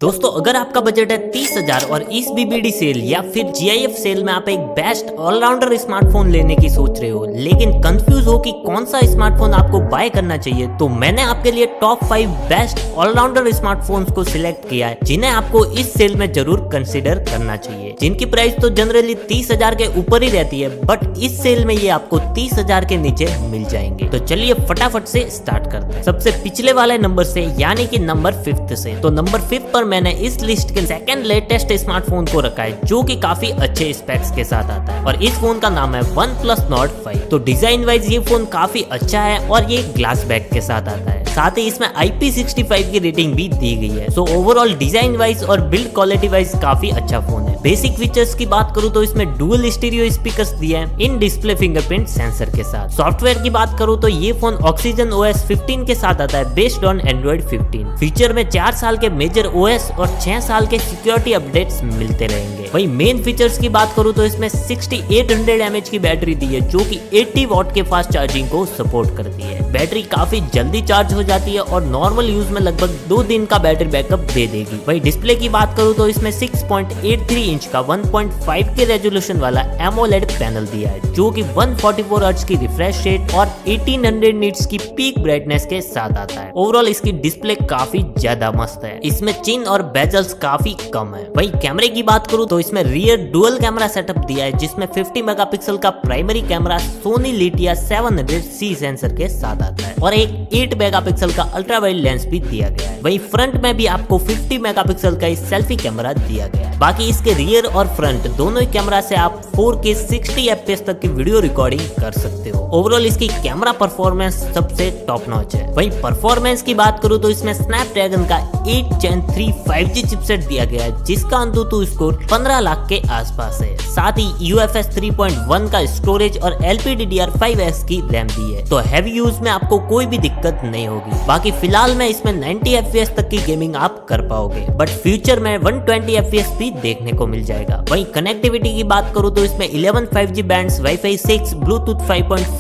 दोस्तों अगर आपका बजट है 30,000 और इस बीबीडी सेल या फिर जीआईएफ सेल में आप एक बेस्ट ऑलराउंडर स्मार्टफोन लेने की सोच रहे हो लेकिन कंफ्यूज हो कि कौन सा स्मार्टफोन आपको बाय करना चाहिए, तो मैंने आपके लिए टॉप 5 बेस्ट ऑलराउंडर स्मार्टफोन्स को सिलेक्ट किया है जिन्हें आपको इस सेल में जरूर कंसिडर करना चाहिए, जिनकी प्राइस तो जनरली 30,000 के ऊपर ही रहती है, बट इस सेल में ये आपको 30,000 के नीचे मिल जाएंगे। तो चलिए फटाफट से स्टार्ट करते हैं सबसे पिछले वाले नंबर से, यानी कि नंबर 5 से। तो नंबर 5 पर मैंने इस लिस्ट के सेकंड लेटेस्ट स्मार्टफोन को रखा है जो कि काफी अच्छे स्पेक्स के साथ आता है और इस फोन का नाम है OnePlus Nord 5। तो डिजाइन वाइज ये फोन काफी अच्छा है और ये ग्लास बैक के साथ आता है, साथ ही इसमें IP65 की रेटिंग भी दी गई है। सो ओवरऑल डिजाइन वाइज और बिल्ड क्वालिटी वाइज काफी अच्छा फोन है। बेसिक फीचर्स की बात करूं तो इसमें डुअल स्टीरियो स्पीकर्स दिए हैं इन डिस्प्ले फिंगरप्रिंट सेंसर के साथ। सॉफ्टवेयर की बात करूं तो ये फोन Oxygen OS 15 के साथ आता है बेस्ड ऑन Android 15। फीचर में 4 साल के मेजर OS और 6 साल के सिक्योरिटी अपडेट्स मिलते रहेंगे। वही मेन फीचर्स की बात करूं तो इसमें 6800 mAh की बैटरी दी है जो कि 80 वॉट के फास्ट चार्जिंग को सपोर्ट करती है। बैटरी काफी जल्दी चार्ज हो जाती है और नॉर्मल यूज में लगभग 2 दिन का बैटरी बैकअप दे देगी। वही डिस्प्ले की बात करूं तो इसमें 6.83 इंच का 1.5 के रेजोल्यूशन वाला AMOLED पैनल दिया है जो कि 144 हर्ट्ज की रिफ्रेश रेट और 1800 निट्स की पीक ब्राइटनेस के साथ आता है। ओवरऑल इसकी डिस्प्ले काफी ज्यादा मस्त है, इसमें चिन और बेजल्स काफी कम है। वही कैमरे की बात करूं तो इसमें रियर डुअल कैमरा सेटअप दिया है जिसमें 50 मेगापिक्सल का primary camera Soni Lytia 700C sensor के साथ आता है और एक 8 मेगापिक्सल का अल्ट्रा वाइड लेंस भी दिया गया है। वही फ्रंट में भी आपको 50 मेगापिक्सल का सेल्फी कैमरा दिया गया है। बाकी इसके रियर और फ्रंट दोनों ही कैमरा से आप 4K 60 FPS तक की वीडियो रिकॉर्डिंग कर सकते हो। ओवरऑल इसकी कैमरा परफॉर्मेंस सबसे टॉप नॉच है। वही परफॉर्मेंस की बात करूं तो इसमें स्नैपड्रैगन का 8 Gen 3 5G चिपसेट दिया गया है जिसका अंतुतु स्कोर 15 लाख के आसपास है। साथ ही UFS 3.1 का स्टोरेज और LPDDR5X की रैम दी है, तो हैवी यूज में आपको कोई भी दिक्कत नहीं होगी। बाकी फिलहाल में इसमें 90 FPS तक की गेमिंग आप कर पाओगे, बट फ्यूचर में 120 FPS भी देखने को मिल जाएगा। वहीं कनेक्टिविटी की बात करूं तो इसमें 11 5G बैंड्स, Wi-Fi 6, Bluetooth 5.4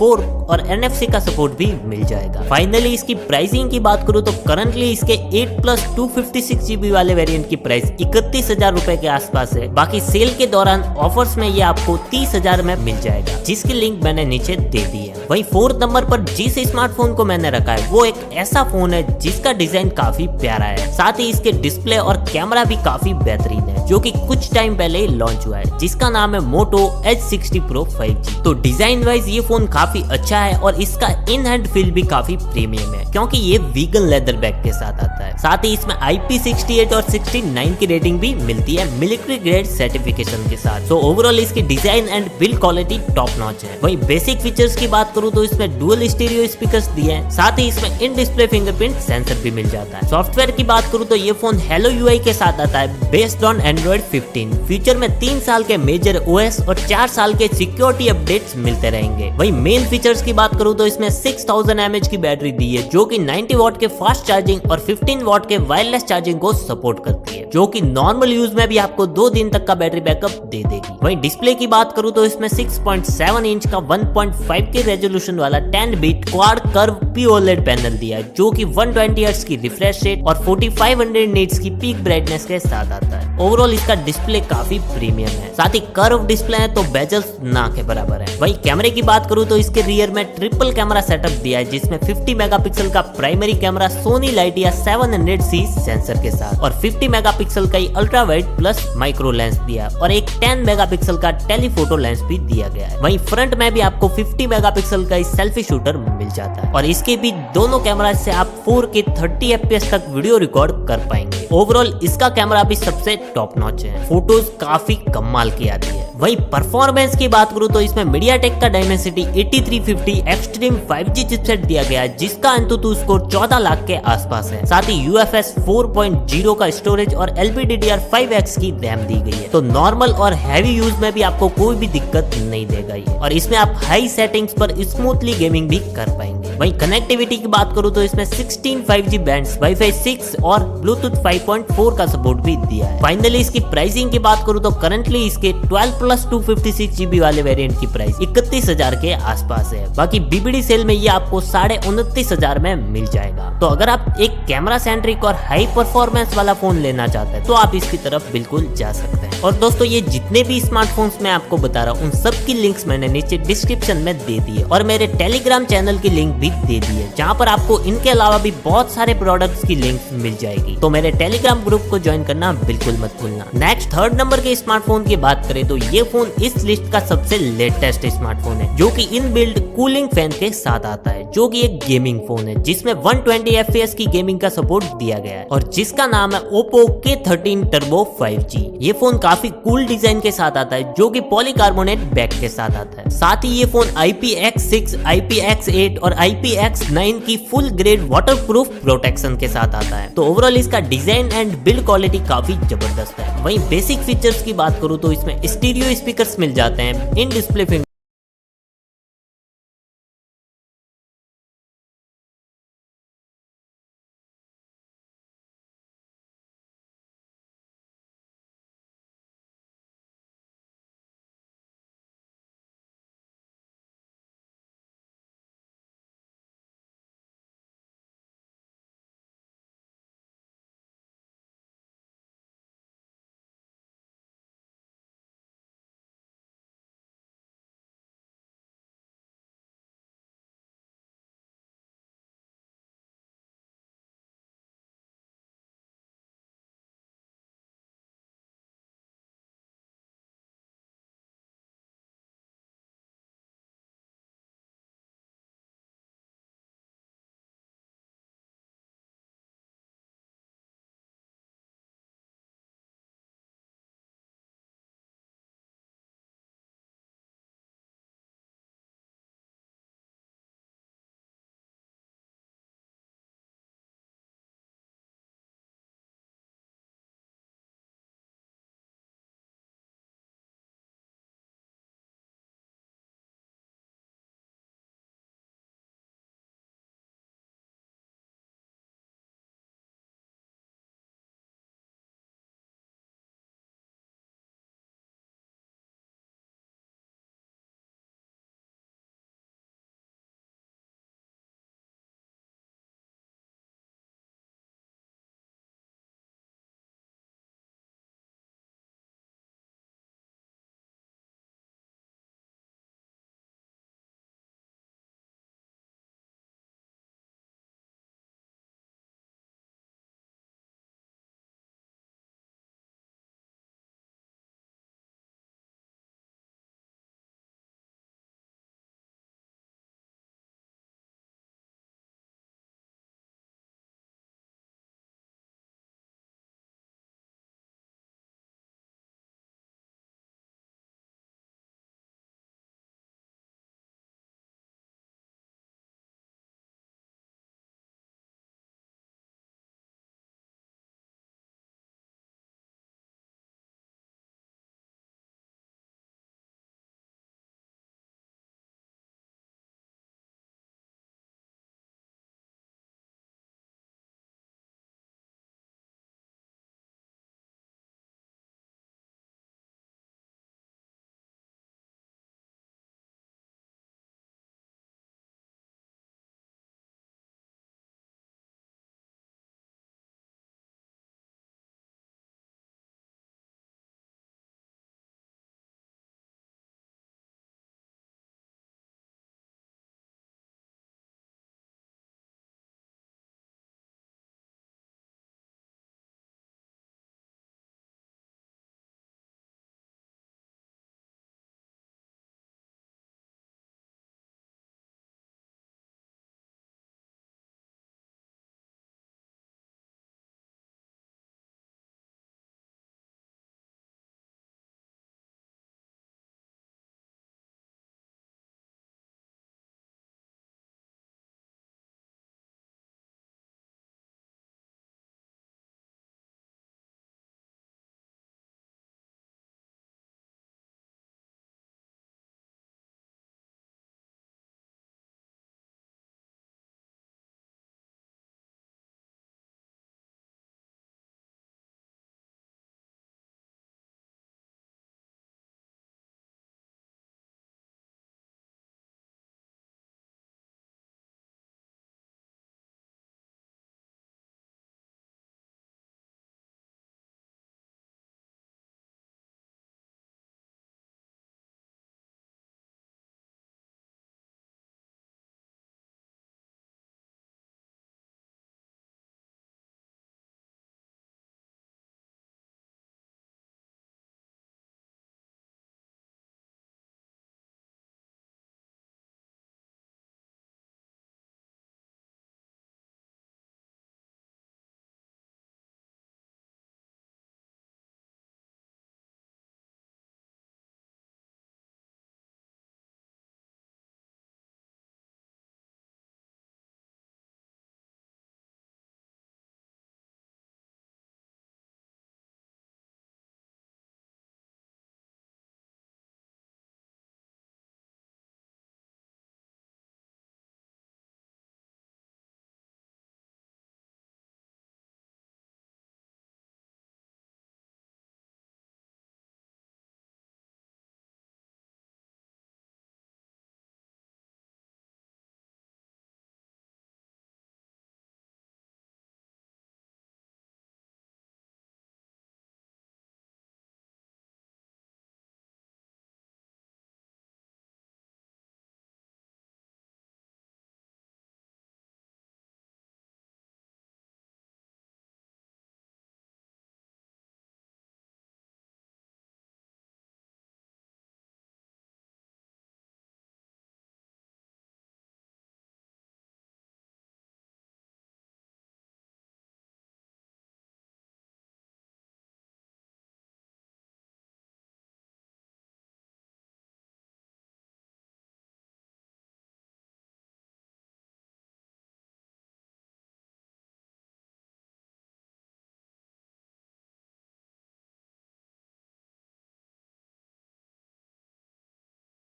और NFC का सपोर्ट भी मिल जाएगा। फाइनली इसकी प्राइसिंग की बात करूं तो करंटली इसके 8+ 256GB वाले वेरिएंट की प्राइस 31,000 रुपए के आसपास है। बाकी सेल के दौरान ऑफर्स में ये आपको 30,000 में मिल जाएगा, जिसकी लिंक मैंने नीचे दे दी है। वहीं 4th नंबर पर जिस स्मार्टफोन को मैंने रखा है वो एक ऐसा फोन है जिसका डिजाइन काफी प्यारा है, साथ ही इसके डिस्प्ले और कैमरा भी काफी बेहतरीन है, जो कि कुछ टाइम पहले ही लॉन्च हुआ है, जिसका नाम है Moto H60 Pro 5G। तो डिजाइन वाइज ये फोन काफी अच्छा है और इसका इन हैंड फील भी काफी प्रीमियम है क्योंकि ये वीगन लेदर बैग के साथ आता है। साथ ही इसमें IP68 और 69 की रेटिंग भी मिलती है मिलिट्री ग्रेड सर्टिफिकेशन के साथ। तो ओवरऑल इसकी design and build quality top notch है। वहीं बेसिक फीचर्स की बात करूं तो इसमें डुअल स्टीरियो स्पीकर्स दिए हैं, साथ ही इसमें इन डिस्प्ले फिंगरप्रिंट सेंसर भी मिल जाता है। सॉफ्टवेयर की बात करूं तो ये फोन Hello UI के साथ आता है बेस्ड ऑन Android 15। फ्यूचर में 3 साल के मेजर OS और 4 साल के सिक्योरिटी अपडेट्स मिलते रहेंगे। वहीं मेन फीचर्स की बात करूं तो इसमें 6000 mAh की बैटरी दी है जो कि 90 वॉट के फास्ट चार्जिंग और 15 वॉट के वायरलेस चार्जिंग को सपोर्ट करती है, जो कि नॉर्मल यूज में भी आपको 2 दिन तक का बैटरी बैकअप दे देगी। वहीं डिस्प्ले की बात करूं तो इसमें 6.7 इंच का 1.5 के रेजोल्यूशन वाला 10 bit quad curve POLED panel दिया है जो कि 120 हर्ट्ज की रिफ्रेश रेट और 4500 निट्स की पीक ब्राइटनेस के साथ आता है। ओवरऑल इसका डिस्प्ले काफी प्रीमियम है, साथ ही कर्व डिस्प्ले है तो बेजल्स ना के बराबर है। वहीं कैमरे की बात करूं तो इसके रियर में ट्रिपल कैमरा सेटअप दिया है जिसमें 50 मेगापिक्सल का primary camera Sony Lytia 700C sensor के साथ और 50 मेगापिक्सल का ultra wide plus micro lens दिया और एक 10 मेगापिक्सल का टेलीफोटो लेंस भी दिया गया है। वहीं फ्रंट में भी आपको 50 मेगापिक्सल का सेल्फी शूटर मिल जाता है और इसके भी दोनों कैमरा से आप 4K 30 FPS तक वीडियो रिकॉर्ड कर पाएंगे। ओवरऑल इसका कैमरा भी सबसे टॉप नॉच है, फोटोज काफी कमाल की आती है। वहीं परफॉर्मेंस की बात करूं तो इसमें MediaTek का Dimensity 8350 एक्सट्रीम 5G चिपसेट दिया गया है जिसका अंतुतु स्कोर 14 लाख के आसपास है। साथ ही UFS 4.0 का स्टोरेज और LPDDR5X की रैम दी गई है, तो नॉर्मल और हैवी यूज में भी आपको कोई भी दिक्कत नहीं देगा ये, और इसमें आप हाई सेटिंग्स पर स्मूथली गेमिंग भी कर पाएंगे। वहीं कनेक्टिविटी की बात करूं तो इसमें 6 16 5G बैंड्स, वाईफाई 6 और ब्लूटूथ 5.4 का सपोर्ट भी दिया है। फाइनली इसकी प्राइसिंग की बात करूँ तो करंटली इसके 12 प्लस 256 GB वाले वेरिएंट की प्राइस 31,000 के आसपास है। बाकी BBD सेल में ये आपको 29,500 में मिल जाएगा। तो अगर आप एक कैमरा सेंट्रिक और हाई परफॉर्मेंस वाला फोन लेना चाहते हैं तो आप इसकी तरफ बिल्कुल जा सकते हैं। और दोस्तों ये जितने भी स्मार्टफोन्स मैं आपको बता रहा हूँ उन सब की लिंक्स मैंने नीचे डिस्क्रिप्शन में दे दी है और मेरे टेलीग्राम चैनल की लिंक भी दे दी है, जहाँ पर आपको इनके अलावा भी बहुत सारे प्रोडक्ट्स की लिंक मिल जाएगी। तो मेरे टेलीग्राम ग्रुप को ज्वाइन करना बिल्कुल मत भूलना। नेक्स्ट थर्ड नंबर के स्मार्टफोन की बात करें तो ये फोन इस लिस्ट का सबसे लेटेस्ट स्मार्टफोन है, जो कि इन बिल्ड कूलिंग फैन के साथ आता है, जो कि एक गेमिंग फोन है जिसमें 120 FPS की गेमिंग का सपोर्ट दिया गया है और जिसका नाम है Oppo K13 Turbo 5G। ये फोन काफी कूल डिजाइन के साथ आता है, जो कि पॉलीकार्बोनेट बैक के साथ आता है। साथ ही ये फोन IPX6, IPX8 और IPX9 की फुल ग्रेड वाटरप्रूफ प्रोटेक्शन के साथ आता है। तो ओवरऑल इसका डिजाइन एंड बिल्ड क्वालिटी काफी जबरदस्त है। वहीं बेसिक फीचर्स की बात करूँ तो इसमें स्टीरियो स्पीकर्स मिल जाते हैं, इन डिस्प्ले